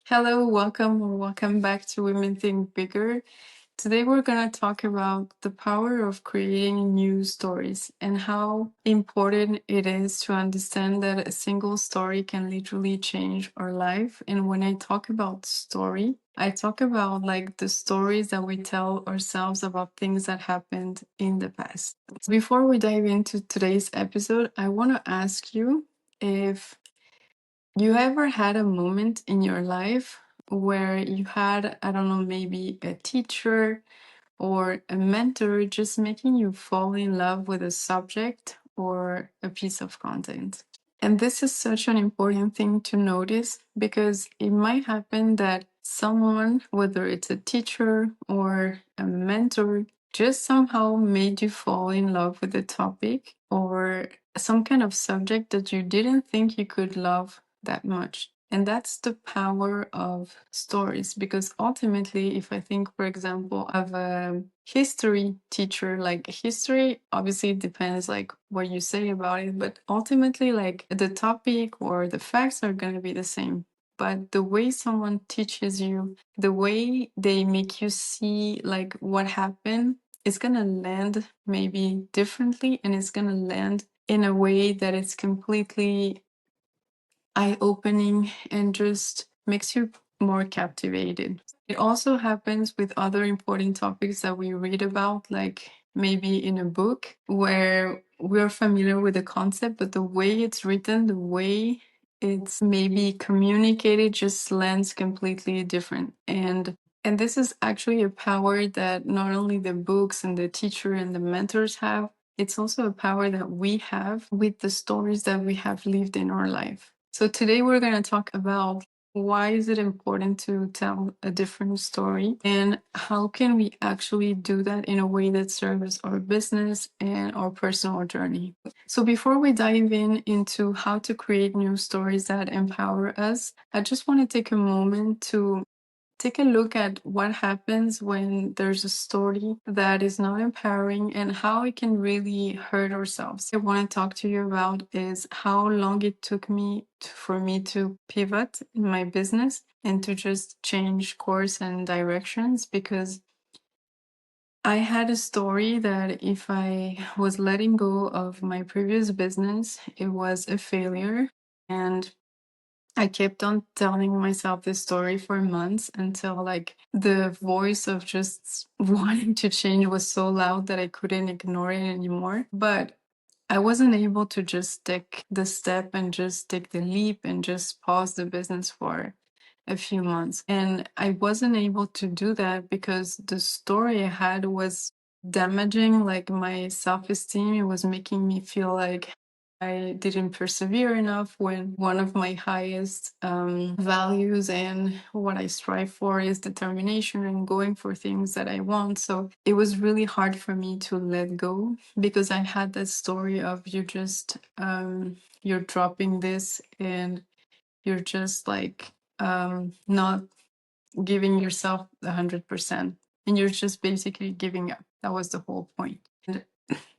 Hello, welcome or welcome back to Women Think Bigger. Today we're going to talk about the power of creating new stories and how important it is to understand that a single story can literally change our life. And when I talk about story, I talk about like the stories that we tell ourselves about things that happened in the past. Before we dive into today's episode, I want to ask you if you ever had a moment in your life where you had, I don't know, maybe a teacher or a mentor just making you fall in love with a subject or a piece of content? And this is such an important thing to notice because it might happen that someone, whether it's a teacher or a mentor, just somehow made you fall in love with the topic or some kind of subject that you didn't think you could love that much. And that's the power of stories. Because ultimately, if I think, for example, of a history teacher, like history obviously depends like what you say about it, but ultimately like the topic or the facts are going to be the same. But the way someone teaches you, the way they make you see like what happened, it's going to land maybe differently, and it's going to land in a way that it's completely eye-opening and just makes you more captivated. It also happens with other important topics that we read about, like maybe in a book where we're familiar with the concept, but the way it's written, the way it's maybe communicated just lands completely different. And this is actually a power that not only the books and the teacher and the mentors have, it's also a power that we have with the stories that we have lived in our life. So today we're going to talk about why is it important to tell a different story and how can we actually do that in a way that serves our business and our personal journey. So before we dive into how to create new stories that empower us, I just want to take a moment to take a look at what happens when there's a story that is not empowering and how it can really hurt ourselves. I want to talk to you about is how long it took me for me to pivot in my business and to just change course and directions, because I had a story that if I was letting go of my previous business, it was a failure. And I kept on telling myself this story for months until like the voice of just wanting to change was so loud that I couldn't ignore it anymore. But I wasn't able to just take the step and just take the leap and just pause the business for a few months. And I wasn't able to do that because the story I had was damaging like my self-esteem. It was making me feel like I didn't persevere enough when one of my highest values and what I strive for is determination and going for things that I want. So it was really hard for me to let go because I had that story of you're dropping this and you're just like not giving yourself 100%, and you're just basically giving up. That was the whole point. And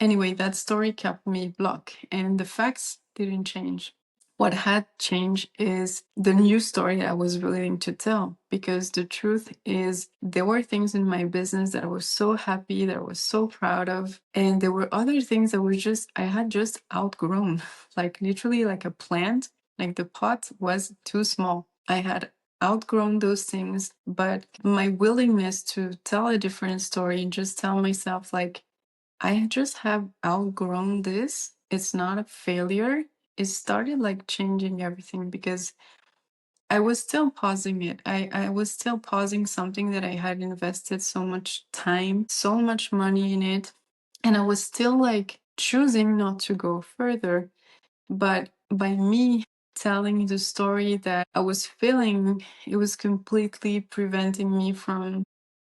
anyway, that story kept me blocked and the facts didn't change. What had changed is the new story I was willing to tell, because the truth is there were things in my business that I was so happy, that I was so proud of, and there were other things that were just I had just outgrown, like literally like a plant, like the pot was too small. I had outgrown those things, but my willingness to tell a different story and just tell myself like I just have outgrown this. It's not a failure. It started like changing everything because I was still pausing it. I was still pausing something that I had invested so much time, so much money in it. And I was still like choosing not to go further. But by me telling the story that I was feeling, it was completely preventing me from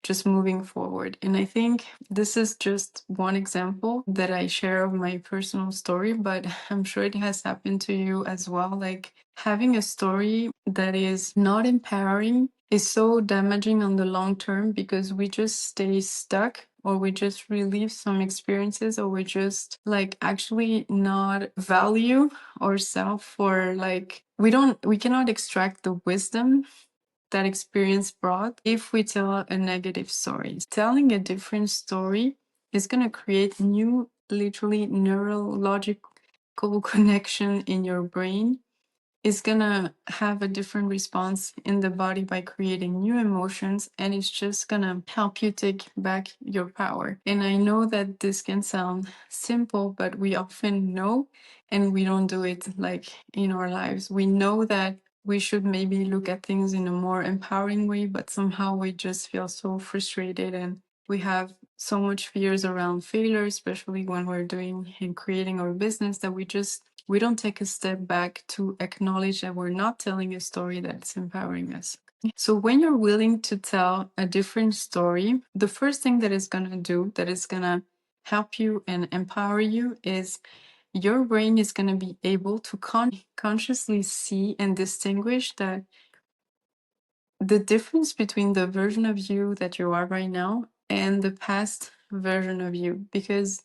just moving forward. And I think this is just one example that I share of my personal story, but I'm sure it has happened to you as well. Like having a story that is not empowering is so damaging on the long term because we just stay stuck, or we just relive some experiences, or we just like actually not value ourselves for like we cannot extract the wisdom that experience brought if we tell a negative story. Telling a different story is going to create new, literally neurological connection in your brain. Is gonna have a different response in the body by creating new emotions, and it's just gonna help you take back your power. And I know that this can sound simple, but we often know and we don't do it like in our lives. We know that we should maybe look at things in a more empowering way, but somehow we just feel so frustrated, and we have so much fears around failure, especially when we're doing and creating our business, that we don't take a step back to acknowledge that we're not telling a story that's empowering us. So when you're willing to tell a different story, the first thing that is going to do, that is going to help you and empower you, is your brain is going to be able to consciously see and distinguish that the difference between the version of you that you are right now and the past version of you. Because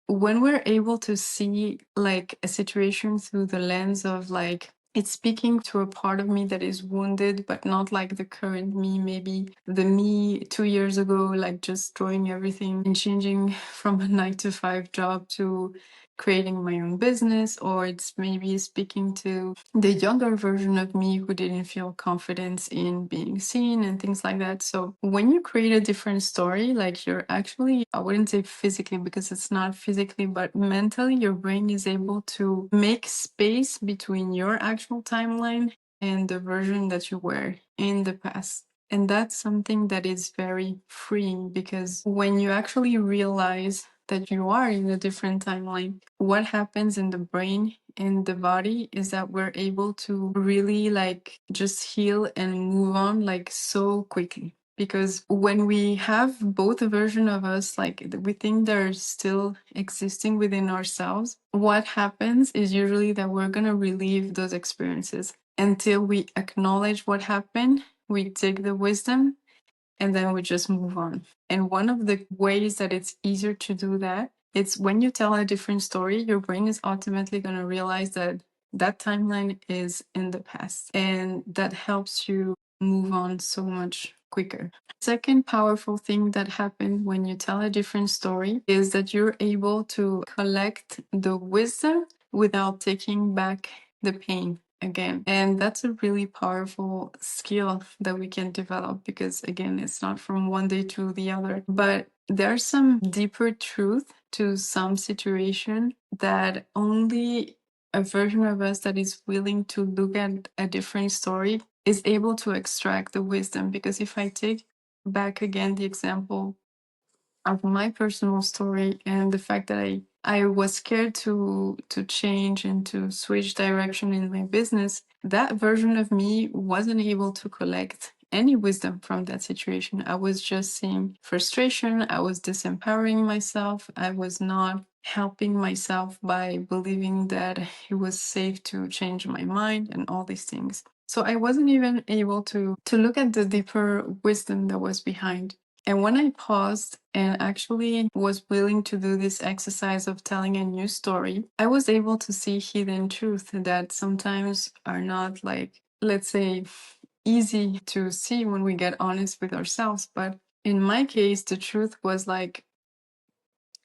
when we're able to see like a situation through the lens of like it's speaking to a part of me that is wounded, but not like the current me, maybe the me 2 years ago, like just throwing everything and changing from a 9 to 5 job to creating my own business, or it's maybe speaking to the younger version of me who didn't feel confidence in being seen and things like that. So when you create a different story, like you're actually, I wouldn't say physically because it's not physically, but mentally, your brain is able to make space between your actual timeline and the version that you were in the past. And that's something that is very freeing, because when you actually realize that you are in a different timeline, what happens in the brain and the body is that we're able to really like just heal and move on like so quickly. Because when we have both a version of us, like we think they're still existing within ourselves, what happens is usually that we're going to relive those experiences until we acknowledge what happened, we take the wisdom, and then we just move on. And one of the ways that it's easier to do that, it's when you tell a different story, your brain is ultimately going to realize that that timeline is in the past, and that helps you move on so much quicker. Second powerful thing that happens when you tell a different story is that you're able to collect the wisdom without taking back the pain again. And that's a really powerful skill that we can develop, because again, it's not from one day to the other. But there's some deeper truth to some situation that only a version of us that is willing to look at a different story is able to extract the wisdom. Because if I take back again the example of my personal story and the fact that I was scared to change and to switch direction in my business, that version of me wasn't able to collect any wisdom from that situation. I was just seeing frustration. I was disempowering myself. I was not helping myself by believing that it was safe to change my mind and all these things. So I wasn't even able to look at the deeper wisdom that was behind. And when I paused and actually was willing to do this exercise of telling a new story, I was able to see hidden truth that sometimes are not like, let's say, easy to see when we get honest with ourselves. But in my case, the truth was like,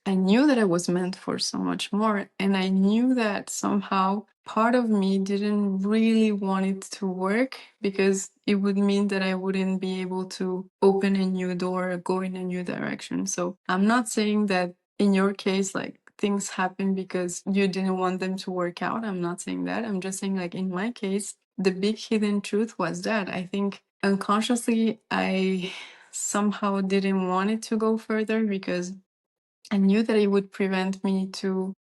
I knew that I was meant for so much more. And I knew that somehow part of me didn't really want it to work, because it would mean that I wouldn't be able to open a new door or go in a new direction. So I'm not saying that in your case, like things happen because you didn't want them to work out. I'm not saying that. I'm just saying, like, in my case, the big hidden truth was that I think unconsciously I somehow didn't want it to go further, because I knew that it would prevent me to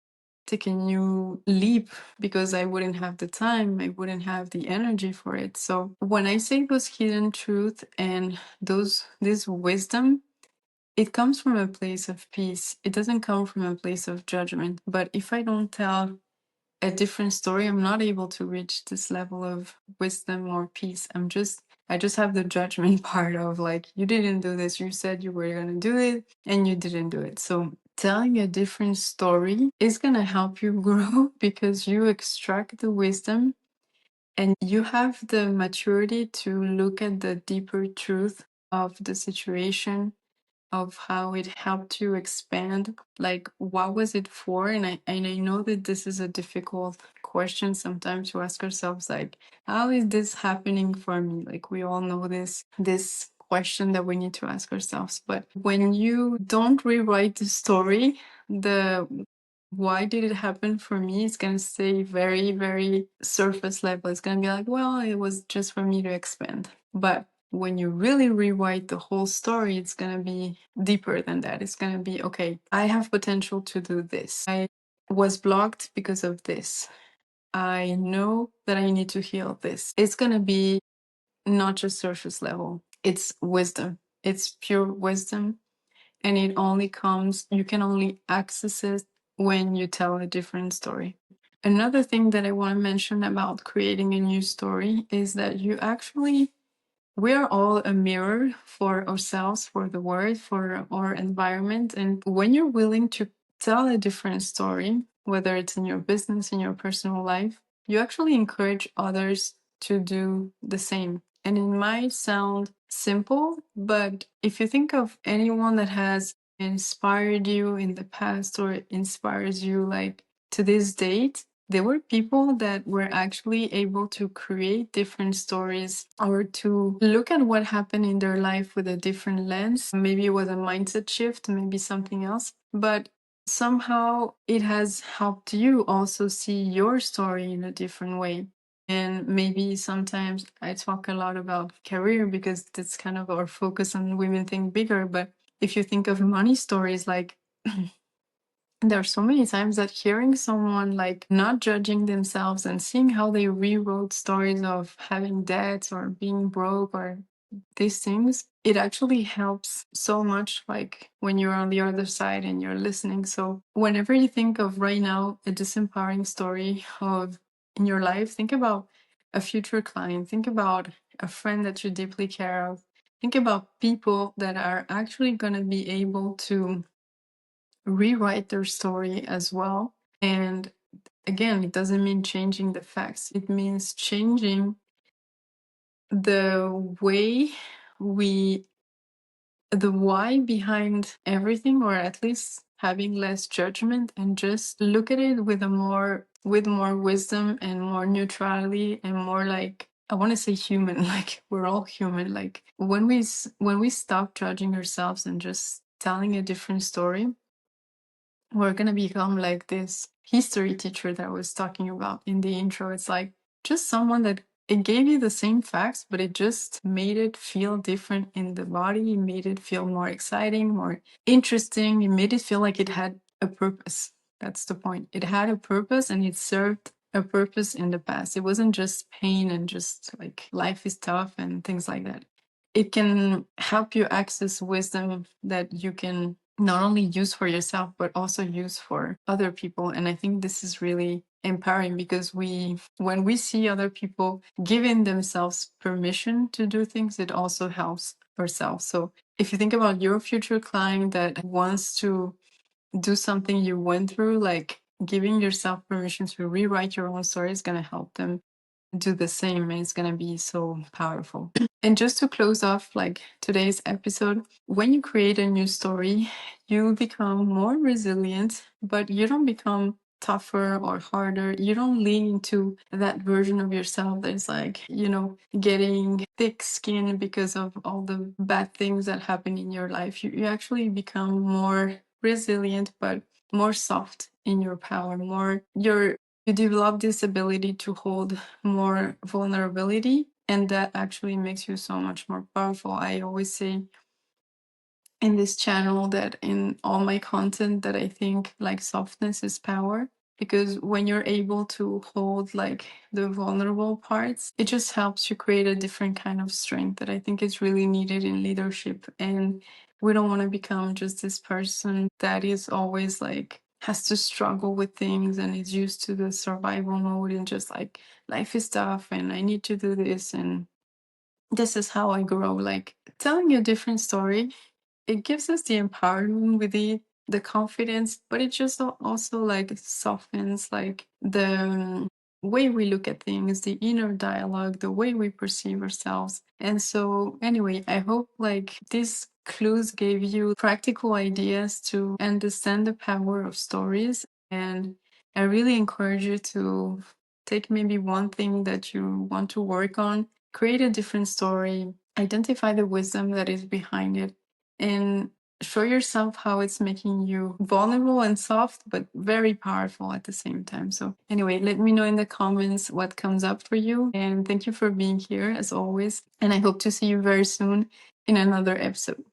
take a new leap, because I wouldn't have the time, I wouldn't have the energy for it. So when I say those hidden truth and this wisdom, it comes from a place of peace. It doesn't come from a place of judgment. But if I don't tell a different story, I'm not able to reach this level of wisdom or peace. I just have the judgment part of like, you didn't do this, you said you were going to do it and you didn't do it. So telling a different story is going to help you grow because you extract the wisdom and you have the maturity to look at the deeper truth of the situation, of how it helped you expand, like what was it for? And I know that this is a difficult question sometimes to ask ourselves, like, how is this happening for me? Like, we all know this question that we need to ask ourselves. But when you don't rewrite the story, the why did it happen for me, it's going to stay very, very surface level. It's going to be like, well, it was just for me to expand. But when you really rewrite the whole story, it's going to be deeper than that. It's going to be, okay, I have potential to do this. I was blocked because of this. I know that I need to heal this. It's going to be not just surface level, it's wisdom. It's pure wisdom. And it only comes, you can only access it when you tell a different story. Another thing that I want to mention about creating a new story is that you actually, we are all a mirror for ourselves, for the world, for our environment. And when you're willing to tell a different story, whether it's in your business, in your personal life, you actually encourage others to do the same. And it might sound simple, but if you think of anyone that has inspired you in the past or inspires you like to this date, there were people that were actually able to create different stories or to look at what happened in their life with a different lens. Maybe it was a mindset shift, maybe something else, but somehow it has helped you also see your story in a different way. And maybe sometimes I talk a lot about career because that's kind of our focus on Women Think Bigger. But if you think of money stories, like there are so many times that hearing someone like not judging themselves and seeing how they rewrote stories of having debts or being broke or these things, it actually helps so much, like when you're on the other side and you're listening. So whenever you think of right now a disempowering story of in your life, think about a future client, think about a friend that you deeply care of, think about people that are actually going to be able to rewrite their story as well. And again, it doesn't mean changing the facts, it means changing the way we, the why behind everything, or at least having less judgment and just look at it with more wisdom and more neutrality and more like, I want to say human, like we're all human. Like when we stop judging ourselves and just telling a different story, we're going to become like this history teacher that I was talking about in the intro. It's like just someone that it gave you the same facts, but it just made it feel different in the body. It made it feel more exciting, more interesting. It made it feel like it had a purpose. That's the point. It had a purpose and it served a purpose in the past. It wasn't just pain and just like life is tough and things like that. It can help you access wisdom that you can not only use for yourself, but also use for other people. And I think this is really empowering because when we see other people giving themselves permission to do things, it also helps ourselves. So if you think about your future client that wants to do something you went through, like giving yourself permission to rewrite your own story is going to help them do the same, and it's going to be so powerful. And just to close off like today's episode, when you create a new story, you become more resilient, but you don't become tougher or harder. You don't lean into that version of yourself that's like, getting thick skin because of all the bad things that happen in your life. You actually become more resilient, but more soft in your power, you develop this ability to hold more vulnerability, and that actually makes you so much more powerful. I always say in this channel that in all my content that I think like softness is power, because when you're able to hold like the vulnerable parts, it just helps you create a different kind of strength that I think is really needed in leadership. And we don't want to become just this person that is always like has to struggle with things and is used to the survival mode and just like life is tough and I need to do this and this is how I grow. Like telling a different story, it gives us the empowerment with the confidence, but it just also like softens like way we look at things, the inner dialogue, the way we perceive ourselves. And so, anyway, I hope like these clues gave you practical ideas to understand the power of stories. And I really encourage you to take maybe one thing that you want to work on, create a different story, identify the wisdom that is behind it, and show yourself how it's making you vulnerable and soft, but very powerful at the same time. So, anyway, let me know in the comments what comes up for you. And thank you for being here as always. And I hope to see you very soon in another episode.